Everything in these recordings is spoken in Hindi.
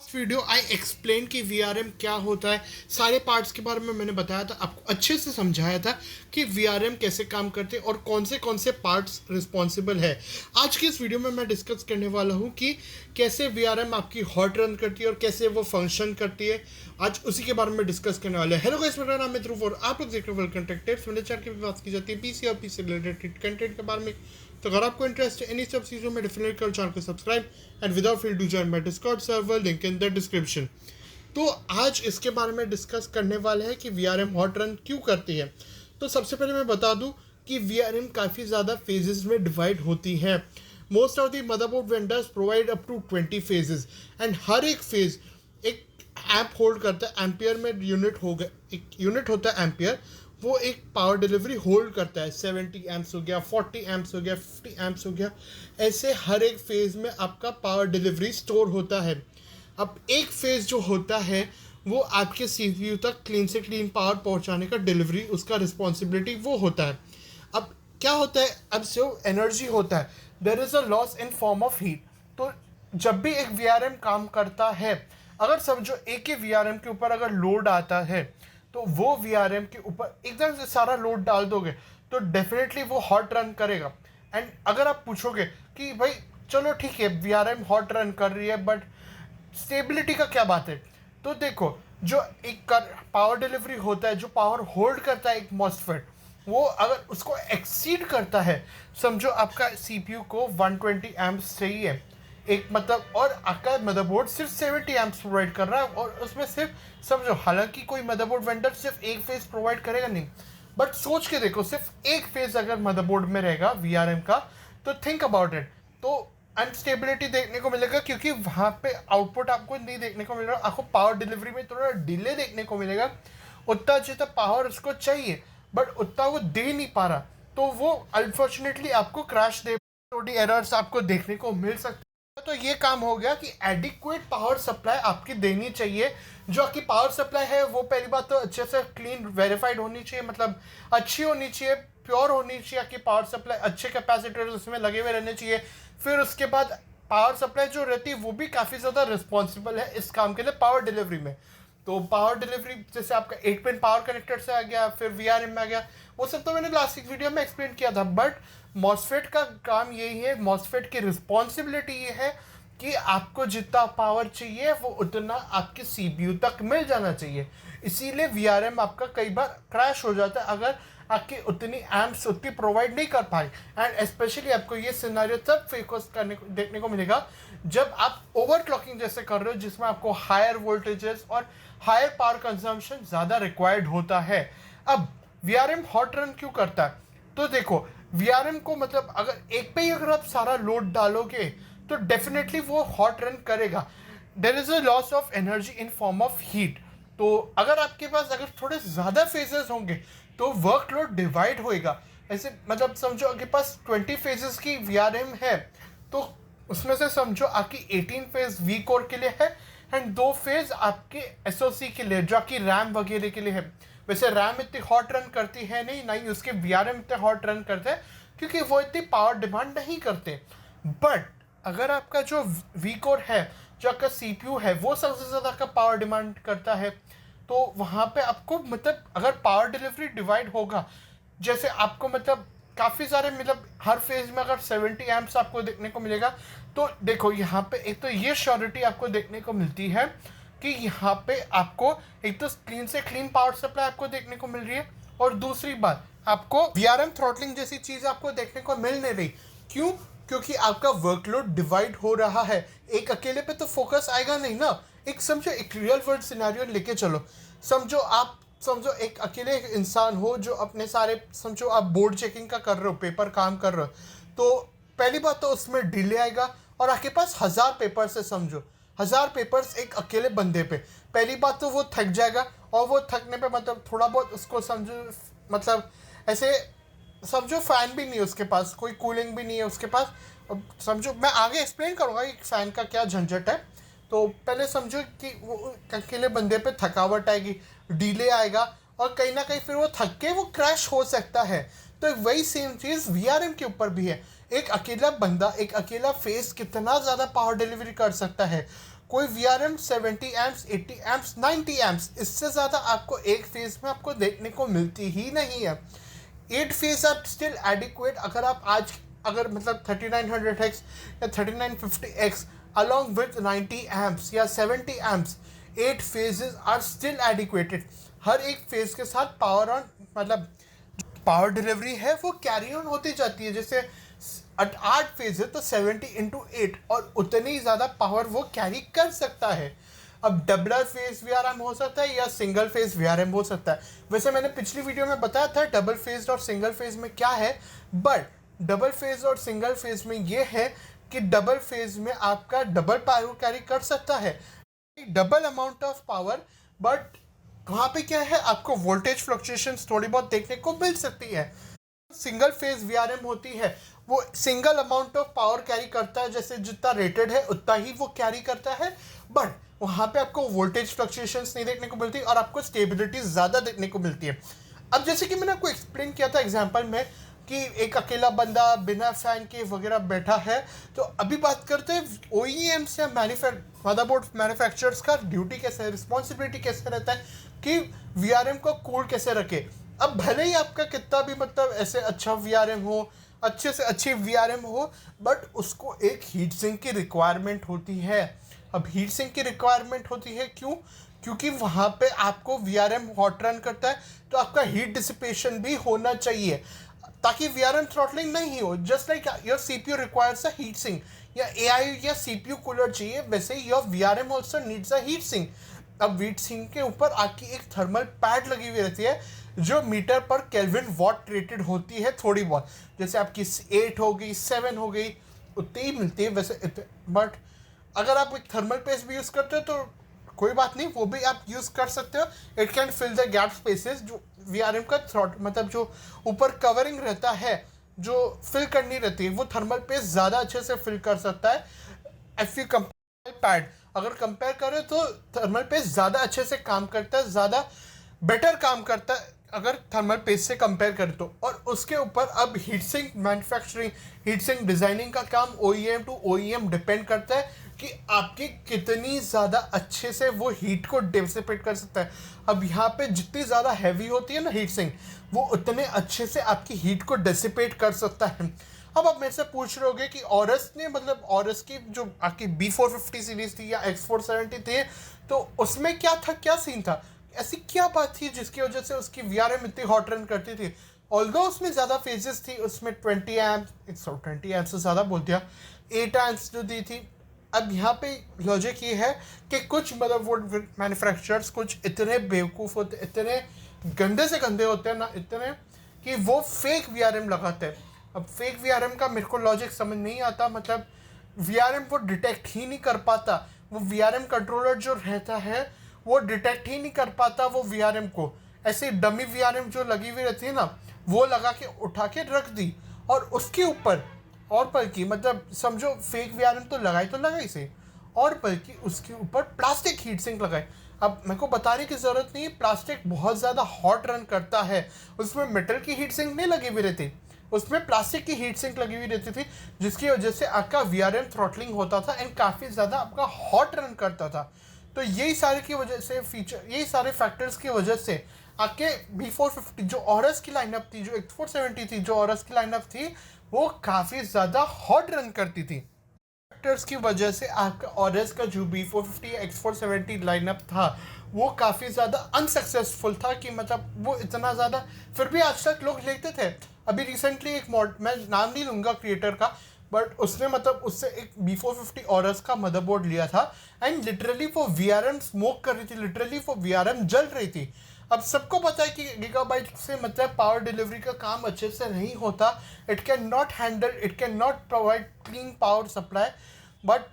वीडियो आई एक्सप्लेन कि वीआरएम क्या होता है। सारे पार्ट्स के बारे में मैंने बताया था, आपको अच्छे से समझाया था कि वीआरएम कैसे काम करते हैं और कौन से पार्ट्स रिस्पॉन्सिबल है। आज की इस वीडियो में मैं डिस्कस करने वाला हूँ कि कैसे वीआरएम आपकी हॉट रन करती है और कैसे वो फंक्शन करती है। आज उसी के बारे में डिस्कस करने वाले हैं। हेलो गाइस, मेरा नाम है ध्रुव और आप लोग देख रहे हो वेलकम टेक टिप्स। मेरे चैनल की बात की जाती है पीसी और पीसी रिलेटेड कंटेंट के बारे में। तो अगर आपको इंटरेस्ट है इन सब चीज़ों में, डेफिनेटली करो चैनल को subscribe and without fail do join my Discord server, link in the description. तो आज इसके बारे में डिस्कस करने वाले हैं कि वीआरएम हॉट रन क्यों करती है। तो सबसे पहले मैं बता दूं कि वीआरएम काफ़ी ज़्यादा फेजेस में डिवाइड होती है। Most of the motherboard vendors provide up to 20 phases and हर एक फेज एक ऐप होल्ड करता है। एम्पियर में यूनिट होगा, एक यूनिट होता है एम्पियर, वो एक पावर डिलीवरी होल्ड करता है। 70 एम्प्स हो गया, 40 एम्प्स हो गया, 50 एम्प्स हो गया, ऐसे हर एक फेज में आपका पावर डिलीवरी स्टोर होता है। अब एक फेज जो होता है वो आपके सीपीयू तक क्लीन से क्लीन पावर पहुंचाने का डिलीवरी, उसका रिस्पॉन्सिबिलिटी वो होता है। अब क्या होता है, अब जो एनर्जी होता है, there is a loss in form of heat. तो जब भी एक वीआरएम काम करता है, अगर समझो एक ही वीआरएम के ऊपर अगर लोड आता है तो वो वीआरएम के ऊपर एकदम से सारा लोड डाल दोगे तो डेफिनेटली वो हॉट रन करेगा। एंड अगर आप पूछोगे कि भाई चलो ठीक है वीआरएम हॉट रन कर रही है बट स्टेबिलिटी का क्या बात है, तो देखो जो एक पावर डिलीवरी होता है, जो पावर होल्ड करता है एक मॉसफेट, वो अगर उसको एक्सीड करता है, समझो आपका सीपीयू को 120 एम्प्स चाहिए एक मतलब, और आपका मदरबोर्ड सिर्फ 70 एम्प्स प्रोवाइड कर रहा है, और उसमें सिर्फ समझो, हालांकि कोई मदरबोर्ड वेंडर सिर्फ एक फेज प्रोवाइड करेगा नहीं, बट सोच के देखो सिर्फ एक फेज अगर मदरबोर्ड में रहेगा वीआरएम का, तो थिंक अबाउट इट, तो अनस्टेबिलिटी देखने को मिलेगा, क्योंकि वहाँ पे आउटपुट आपको नहीं देखने को मिलेगा, आपको पावर डिलीवरी में थोड़ा डिले देखने को मिलेगा। उतना जितना पावर उसको चाहिए बट उतना वो दे नहीं पा रहा, तो वो अनफॉर्चुनेटली आपको क्रैश दे, थोड़ी एरर्स आपको देखने को मिल सकती है। तो ये काम हो गया कि एडिक्वेट पावर सप्लाई आपकी देनी चाहिए। जो आपकी पावर सप्लाई है वो पहली बात तो अच्छे से क्लीन वेरीफाइड होनी चाहिए, मतलब अच्छी होनी चाहिए, प्योर होनी चाहिए आपकी पावर सप्लाई, अच्छे कैपेसिटर उसमें लगे हुए रहने चाहिए। फिर उसके बाद पावर सप्लाई जो रहती है वो भी काफ़ी ज़्यादा रिस्पॉन्सिबल है इस काम के लिए पावर डिलीवरी में। तो पावर डिलीवरी जैसे आपका 8 पिन पावर कनेक्टर से आ गया, फिर वीआरएम में आ गया, वो सब तो मैंने लास्ट वीडियो में एक्सप्लेन किया था। बट मॉसफेट का काम यही है, मॉसफेट की रिस्पॉन्सिबिलिटी ये है कि आपको जितना पावर चाहिए वो उतना आपके सीपीयू तक मिल जाना चाहिए। इसीलिए वीआरएम आपका कई बार क्रैश हो जाता है अगर आपकी उतनी एम्प्स उतनी प्रोवाइड नहीं कर पाए। एंड स्पेशली आपको ये सिनेरियो तब फोकस करने को देखने को मिलेगा जब आप ओवरक्लॉकिंग जैसे कर रहे हो, जिसमें आपको हायर वोल्टेजेस और हायर पावर कंजम्पशन ज़्यादा रिक्वायर्ड होता है। अब वीआरएम हॉट रन क्यों करता है, तो देखो वीआरएम को मतलब अगर एक पे ही अगर आप सारा लोड डालोगे तो डेफिनेटली वो हॉट रन करेगा। There is a loss of energy in form of heat. तो अगर आपके पास अगर थोड़े ज़्यादा फेजेस होंगे तो वर्कलोड डिवाइड होएगा। ऐसे मतलब समझो आपके पास 20 फेजेस की वीआरएम है तो उसमें से समझो आपकी 18 फेज वी कोर के लिए है एंड 2 फेज आपके एसओसी के लिए जो आपकी रैम वगैरह के लिए है। वैसे रैम इतनी हॉट रन करती है नहीं उसके वीआरएम इतने हॉट रन करते हैं क्योंकि वो इतनी पावर डिमांड नहीं करते। बट अगर आपका जो वी कोर है, जो आपका सीपीयू है, वो सबसे ज़्यादा आपका पावर डिमांड करता है, तो वहाँ पे आपको मतलब अगर पावर डिलीवरी डिवाइड होगा, जैसे आपको मतलब काफ़ी सारे मतलब हर फेज में अगर 70 एम्प्स आपको देखने को मिलेगा, तो देखो यहाँ पे एक तो ये श्योरिटी आपको देखने को मिलती है कि यहाँ पे आपको एक तो क्लीन से क्लीन पावर सप्लाई आपको देखने को मिल रही है, और दूसरी बात आपको वीआरएम थ्रॉटलिंग जैसी चीज़ आपको देखने को मिल नहीं रही। क्यों? क्योंकि आपका वर्कलोड डिवाइड हो रहा है। एक अकेले पे तो फोकस आएगा नहीं ना। एक समझो, एक रियल वर्ल्ड सिनेरियो लेके चलो। समझो एक अकेले एक इंसान हो जो अपने सारे, समझो आप बोर्ड चेकिंग का कर रहे हो, पेपर काम कर रहे हो, तो पहली बात तो उसमें डिले आएगा, और आपके पास 1000 पेपर्स है, समझो 1000 पेपर्स एक अकेले बंदे पे, पहली बात तो वो थक जाएगा, और वो थकने पे मतलब थोड़ा बहुत उसको समझो, मतलब ऐसे समझो फ़ैन भी नहीं है उसके पास, कोई कूलिंग भी नहीं है उसके पास। अब समझो मैं आगे एक्सप्लेन करूँगा कि फ़ैन का क्या झंझट है। तो पहले समझो कि वो अकेले बंदे पे थकावट आएगी, डिले आएगा, और कहीं ना कहीं फिर वो थक के वो क्रैश हो सकता है। तो वही सेम चीज़ वीआरएम के ऊपर भी है। एक अकेला बंदा, एक अकेला फेस कितना ज़्यादा पावर डिलीवरी कर सकता है, कोई VRM 70 एम्प्स, 80 एम्प्स, 90 एम्प्स, इससे ज़्यादा आपको एक फेज़ में आपको देखने को मिलती ही नहीं है। 8 फेज़ आर स्टिल एडिक्वेट। अगर आप आज अगर मतलब 3900X या 3950X along with 90 amps या 70 amps, 8 phases are still adequated। हर एक फेज के साथ पावर ऑन मतलब पावर डिलीवरी है वो कैरी ऑन होती जाती है। जैसे 8 फेज है तो 70 × 8 और उतनी ही ज़्यादा पावर वो कैरी कर सकता है। अब डबलर फेज VRM हो सकता है या सिंगल फेज VRM हो सकता है। वैसे मैंने पिछली वीडियो में बताया था डबल फेज और सिंगल फेज में क्या है, बट डबल फेज और सिंगल फेज में ये है कि डबल फेज में आपका डबल पावर कैरी कर सकता है, double amount of power, but वहाँ पे क्या है आपको वोल्टेज फ्लक्चुएशंस थोड़ी बहुत देखने को मिल सकती है। सिंगल फेज VRM होती है वो single amount of power carry करता है, जैसे जितना रेटेड है उतना ही वो कैरी करता है, बट वहाँ पे आपको वोल्टेज फ्लक्चुएशंस नहीं देखने को मिलती और आपको स्टेबिलिटी ज़्यादा देखने को मिलती है। अब जैसे कि मैंने आपको एक्सप्लेन किया था एग्जाम्पल में कि एक अकेला बंदा बिना फैन के वगैरह बैठा है, तो अभी बात करते हैं OEMs या मदरबोर्ड मैन्युफैक्चरर्स का ड्यूटी कैसे है, रिस्पॉन्सिबिलिटी कैसे रहता है कि VRM को कूल कैसे रखे। अब भले ही आपका कितना भी मतलब ऐसे अच्छा VRM हो, अच्छे से अच्छी VRM हो, बट उसको एक हीट सिंक की रिक्वायरमेंट होती है। अब हीट सिंक की रिक्वायरमेंट होती है क्यों? क्योंकि वहाँ पे आपको VRM हॉट रन करता है तो आपका हीट डिसिपेशन भी होना चाहिए ताकि VRM थ्रॉटलिंग नहीं हो। Just like your CPU requires a heat sink या AI या CPU कूलर चाहिए, वैसे your VRM also needs a heat sink. अब हीट सिंक के ऊपर आपकी एक थर्मल पैड लगी हुई रहती है जो मीटर पर केल्विन वॉट रेटेड होती है थोड़ी बहुत, जैसे आपकी 8 हो गई, 7 हो गई, उतनी ही मिलती है वैसे। बट अगर आप एक थर्मल पेस्ट भी यूज़ करते हो तो कोई बात नहीं, वो भी आप यूज़ कर सकते हो। It can fill the gap spaces जो VRM का थ्रॉट मतलब जो ऊपर कवरिंग रहता है जो फिल करनी रहती है वो थर्मल पेस्ट ज़्यादा अच्छे से फिल कर सकता है। इफ़ यू कंपेयर पैड अगर कंपेयर करें तो थर्मल पेस्ट ज़्यादा अच्छे से काम करता है, ज़्यादा बेटर काम करता है अगर थर्मल पेस्ट से कंपेयर करें तो। और उसके ऊपर अब heat sink manufacturing, heat sink designing का काम OEM टू OEM डिपेंड करता है कि आपकी कितनी ज़्यादा अच्छे से वो हीट को डिसिपेट कर सकता है। अब यहाँ पे जितनी ज़्यादा हैवी होती है ना हीट सिंक, वो उतने अच्छे से आपकी हीट को डिसिपेट कर सकता है। अब आप मेरे से पूछ रहे होगे कि ऑरस ने मतलब ऑरस की जो आपकी B450 सीरीज थी या X470 थे तो उसमें क्या था, क्या सीन था, ऐसी क्या बात थी जिसकी वजह से उसकी VRM इतनी हॉट रन करती थी। ऑल्दो उसमें ज़्यादा फेजेस थी, उसमें 20 एम्प्स 20 एम्प्स से ज़्यादा बोल दिया, 8 एम्प्स जो दी थी। अब यहाँ पे लॉजिक ये है कि कुछ मदरबोर्ड मैन्युफैक्चरर्स कुछ इतने बेवकूफ़ होते, इतने गंदे से गंदे होते हैं ना, इतने कि वो फेक VRM लगाते हैं। अब फेक VRM का मेरे को लॉजिक समझ नहीं आता, मतलब VRM वो डिटेक्ट ही नहीं कर पाता, वो VRM कंट्रोलर जो रहता है वो डिटेक्ट ही नहीं कर पाता वो VRM को। ऐसे डमी VRM जो लगी हुई रहती है ना वो लगा के उठा के रख दी और उसके ऊपर और बल्कि मतलब समझो फेक VRM तो लगाई से, और बल्कि उसके ऊपर प्लास्टिक हीट सिंक लगाई। अब मेरे को बताने की ज़रूरत नहीं, प्लास्टिक बहुत ज़्यादा हॉट रन करता है, उसमें मेटल की हीट सिंक नहीं लगी हुई रहती, उसमें प्लास्टिक की हीट सिंक लगी हुई रहती थी जिसकी वजह से आपका VRM थ्रॉटलिंग होता था एंड काफ़ी ज़्यादा आपका हॉट रन करता था। तो यही सारे की वजह से यही सारे फैक्टर्स की वजह से आपके B450 जो ऑरस की लाइनअप थी, जो X470 थी, जो ऑरस की लाइनअप थी, वो काफ़ी ज़्यादा हॉट रन करती थी। फैक्टर्स की वजह से आपका ऑरस का जो B450 X470 लाइनअप था वो काफ़ी ज़्यादा अनसक्सेसफुल था कि मतलब वो इतना ज़्यादा फिर भी आज तक लोग लेते थे। अभी रिसेंटली एक मैं नाम नहीं लूँगा क्रिएटर का, बट उसने मतलब उससे एक B450 ऑरस का मदरबोर्ड लिया था एंड लिटरली वो VRM स्मोक कर रही थी, लिटरली वो VRM जल रही थी। अब सबको पता है कि गीगाबाइट से मतलब पावर डिलीवरी का काम अच्छे से नहीं होता, it can not provide clean power supply, but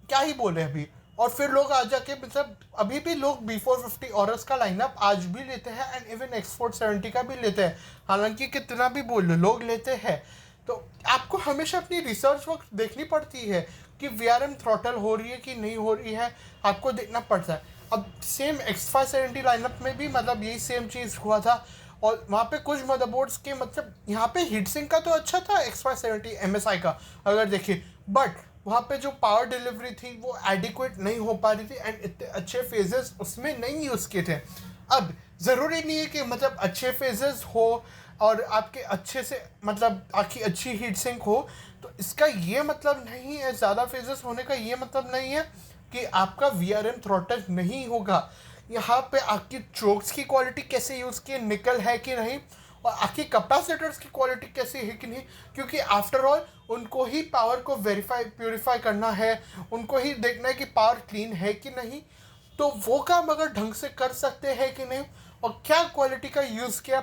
क्या ही बोले अभी। और फिर लोग आ जाके मतलब अभी भी लोग B450 ऑरस का लाइनअप आज भी लेते हैं एंड इवन X470 का भी लेते हैं, हालांकि कितना भी बोल लो लोग लेते हैं। तो आपको हमेशा अपनी रिसर्च वर्क देखनी पड़ती है कि VRM थ्रॉटल हो रही है कि नहीं हो रही है, आपको देखना पड़ता है। अब सेम X570 लाइनअप में भी मतलब यही सेम चीज़ हुआ था और वहाँ पे कुछ मदरबोर्ड्स के मतलब यहाँ पे हीट सिंक का तो अच्छा था X570 MSI का अगर देखिए, बट वहाँ पे जो पावर डिलीवरी थी वो एडिक्वेट नहीं हो पा रही थी एंड इतने अच्छे फेजेस उसमें नहीं यूज़ किए थे। अब ज़रूरी नहीं है कि मतलब अच्छे फेजेस हो और आपके अच्छे से मतलब आपकी अच्छी हीट सिंक हो, तो इसका ये मतलब नहीं है, ज़्यादा फेजेस होने का ये मतलब नहीं है कि आपका VRM थ्रॉटल नहीं होगा। यहाँ पे आपकी चोक्स की क्वालिटी कैसे यूज़ की, निकल है कि नहीं, और आपकी कैपेसिटर्स की क्वालिटी कैसी है कि नहीं, क्योंकि आफ्टर ऑल उनको ही पावर को वेरीफाई प्योरीफाई करना है, उनको ही देखना है कि पावर क्लीन है कि नहीं। तो वो काम अगर ढंग से कर सकते हैं कि नहीं, और क्या क्वालिटी का यूज़ किया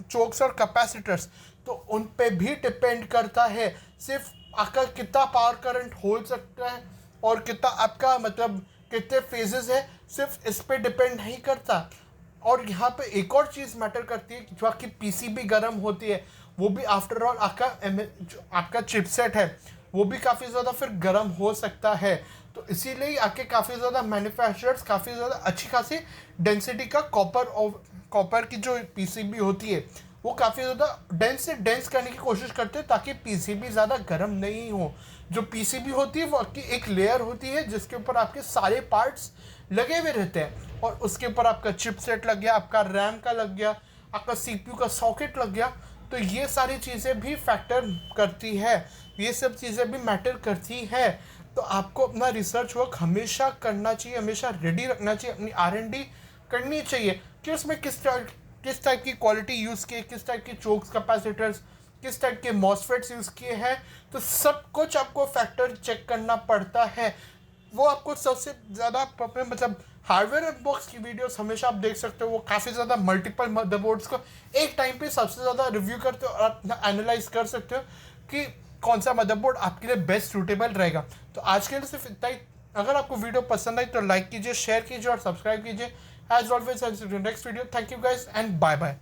चोक्स और कैपेसिटर्स, तो उन पे भी डिपेंड करता है। सिर्फ आपका कितना पावर करंट होल्ड सकता है और कितना आपका मतलब कितने फेजेस है, सिर्फ इस पे डिपेंड नहीं करता। और यहाँ पे एक और चीज़ मैटर करती है, जो आपकी पीसीबी गर्म होती है, वो भी आफ्टर ऑल आपका जो आपका चिपसेट है वो भी काफ़ी ज़्यादा फिर गर्म हो सकता है। तो इसीलिए आपके काफ़ी ज़्यादा मैन्युफैक्चरर्स काफ़ी ज़्यादा अच्छी खासी डेंसिटी का कॉपर की जो पीसीबी होती है वो काफ़ी ज़्यादा डेंस से डेंस करने की कोशिश करते हैं ताकि पीसीबी ज़्यादा गर्म नहीं हो। जो पीसीबी होती है वो आपकी एक लेयर होती है जिसके ऊपर आपके सारे पार्ट्स लगे हुए रहते हैं, और उसके ऊपर आपका चिपसेट लग गया, आपका रैम का लग गया, आपका सीपीयू का सॉकेट लग गया। तो ये सारी चीज़ें भी फैक्टर करती है, ये सब चीज़ें भी मैटर करती है। तो आपको अपना रिसर्च वर्क हमेशा करना चाहिए, हमेशा रेडी रखना चाहिए, अपनी R&D करनी चाहिए कि उसमें किस टाइप की क्वालिटी यूज़ की, किस टाइप की चोक्स कैपेसिटर्स, किस टाइप के मॉसफेट्स यूज़ किए हैं। तो सब कुछ आपको फैक्टर चेक करना पड़ता है। वो आपको सबसे ज़्यादा मतलब हार्डवेयर अनबॉक्स की वीडियोस हमेशा आप देख सकते हो, वो काफ़ी ज़्यादा मल्टीपल मदरबोर्ड्स को एक टाइम पे सबसे ज़्यादा रिव्यू करते हो और आप एनालाइज कर सकते हो कि कौन सा मदरबोर्ड आपके लिए बेस्ट सूटेबल रहेगा। तो आज के लिए सिर्फ इतना ही। अगर आपको वीडियो पसंद आई तो लाइक कीजिए, शेयर कीजिए और सब्सक्राइब कीजिए। As always next video. Thank you guys and bye bye.